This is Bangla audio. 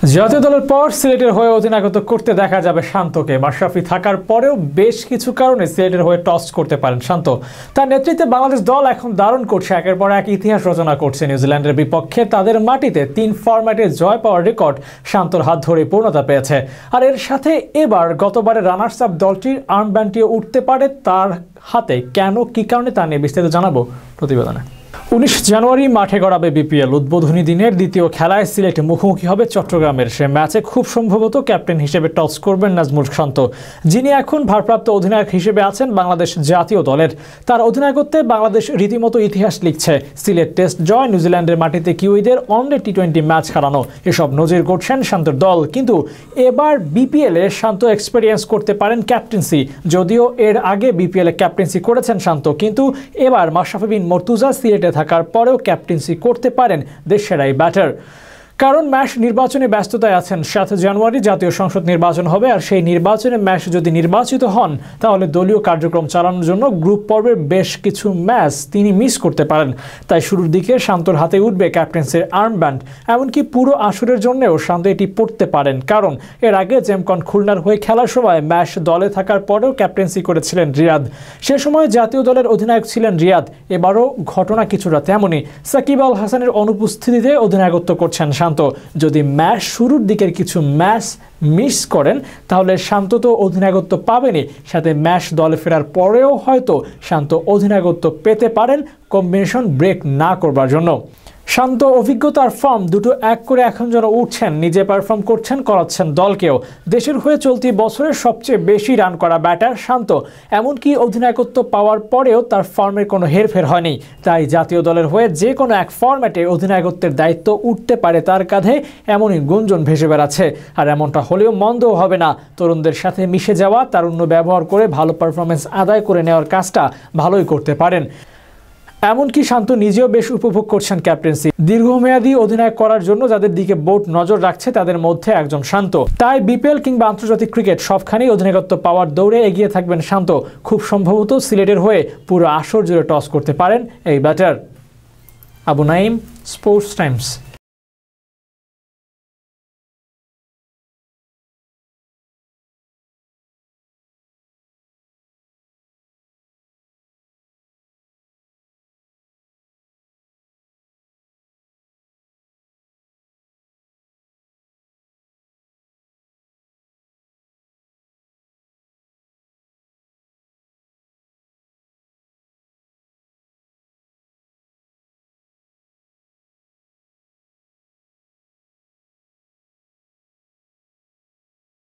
জাতীয় দলের পর সিলেটের হয়ে অধিনায়কত্ব করতে দেখা যাবে শান্তকে। মাশরাফি থাকার পরেও বেশ কিছু কারণে সিলেটের হয়ে টস করতে পারেন শান্ত। তার নেতৃত্বে বাংলাদেশ দল এখন দারুণ করছে, একের পর এক ইতিহাস রচনা করছে। নিউজিল্যান্ডের বিপক্ষে তাদের মাটিতে 3 ফরম্যাটে জয় পাওয়ার রেকর্ড শান্তর হাত ধরে পূর্ণতা পেয়েছে। আর এর সাথে এবার গতবারের রানার্স আপ দলটির আর্মব্যান্ডটিও উঠতে পারে তার হাতে। কেন, কি কারণে তা নিয়ে বিস্তারিত জানাবো প্রতিবেদনে। 19 জানুয়ারি মাঠে গড়াবে বিপিএল। উদ্বোধনী দিনের দ্বিতীয় খেলায় সিলেট মুখোমুখি হবে চট্টগ্রামের। সে ম্যাচে খুব সম্ভবত ক্যাপ্টেন হিসেবে টস করবেন নাজমুল শান্ত, যিনি এখন ভারপ্রাপ্ত অধিনায়ক হিসেবে আছেন বাংলাদেশ জাতীয় দলের। তার অধিনায়কত্বে বাংলাদেশ রীতিমতো ইতিহাস লিখছে। সিলেট টেস্ট জয়, নিউজিল্যান্ডের মাটিতে কিউইদের অনলি টি20 ম্যাচ হারানো, এসব নজির গড়ছেন শান্তর দল। কিন্তু এবার বিপিএলে শান্ত এক্সপেরিয়েন্স করতে পারেন ক্যাপ্টেন্সি। যদিও এর আগে বিপিএলে ক্যাপ্টেন্সি করেছেন শান্ত, কিন্তু এবার মাশরাফি বিন মর্তুজা সিলেটে থাকার পরেও ক্যাপ্টেন্সি করতে পারেন দেশসেরাই ব্যাটার। কারণ ম্যাচ নির্বাচনে ব্যস্ততায় আছেন। 7 জানুয়ারি জাতীয় সংসদ নির্বাচন হবে, আর সেই নির্বাচনে ম্যাচ যদি নির্বাচিত হন তাহলে দলীয় কার্যক্রম চালানোর জন্য গ্রুপ পর্বের বেশ কিছু ম্যাচ তিনি মিস করতে পারেন। তাই শুরুর দিকে শান্তর হাতে উঠবে ক্যাপ্টেন্সির আর্মব্যান্ড। এমনকি পুরো আসরের জন্যও শান্ত এটি পড়তে পারেন, কারণ এর আগে জেমকন খুলনার হয়ে খেলার সময় ম্যাচ দলে থাকার পরেও ক্যাপ্টেন্সি করেছিলেন রিয়াদ। সে সময় জাতীয় দলের অধিনায়ক ছিলেন রিয়াদ। এবারও ঘটনা কিছুটা তেমনই। সাকিব আল হাসানের অনুপস্থিতিতে অধিনায়কত্ব করছেন শান্ত। যদি ম্যাচ শুরুর দিকের কিছু ম্যাচ মিস করেন তাহলে শান্ত তো অধিনায়কত্ব পাবেনই, সাথে ম্যাচ দলে ফেরার পরেও হয়তো শান্ত অধিনায়কত্ব পেতে পারেন কম্বিনেশন ব্রেক না করবার জন্য। শান্ত অভিজ্ঞতার ফর্ম দুটো এক করে এখন যেন উঠছেন, নিজে পারফর্ম করছেন, করাচ্ছেন দলকেও। দেশের হয়ে চলতি বছরের সবচেয়ে বেশি রান করা ব্যাটার শান্ত। এমনকি অধিনায়কত্ব পাওয়ার পরেও তার ফর্মের কোনো হেরফের হয়নি। তাই জাতীয় দলের হয়ে যে কোনো এক ফরম্যাটে অধিনায়কত্বের দায়িত্ব উঠতে পারে তার কাঁধে, এমনই গুঞ্জন ভেসে বেড়াচ্ছে। আর এমনটা হলেও মন্দও হবে না। তরুণদের সাথে মিশে যাওয়া, তারুণ্য ব্যবহার করে ভালো পারফরমেন্স আদায় করে নেওয়ার কাজটা ভালোই করতে পারেন। এমনকি শান্ত নিজেও বেশ উপভোগ করছেন ক্যাপ্টেন্সি। দীর্ঘমেয়াদী অধিনায়ক করার জন্য যাদের দিকে বোর্ড নজর রাখছে তাদের মধ্যে একজন শান্ত। তাই বিপিএল কিংবা আন্তর্জাতিক ক্রিকেট সবখানেই অধিনায়কত্ব পাওয়ার দৌড়ে এগিয়ে থাকবেন শান্ত। খুব সম্ভবত সিলেটের হয়ে পুরো আসর জুড়ে টস করতে পারেন এই batter. Abu Naim, sports Times.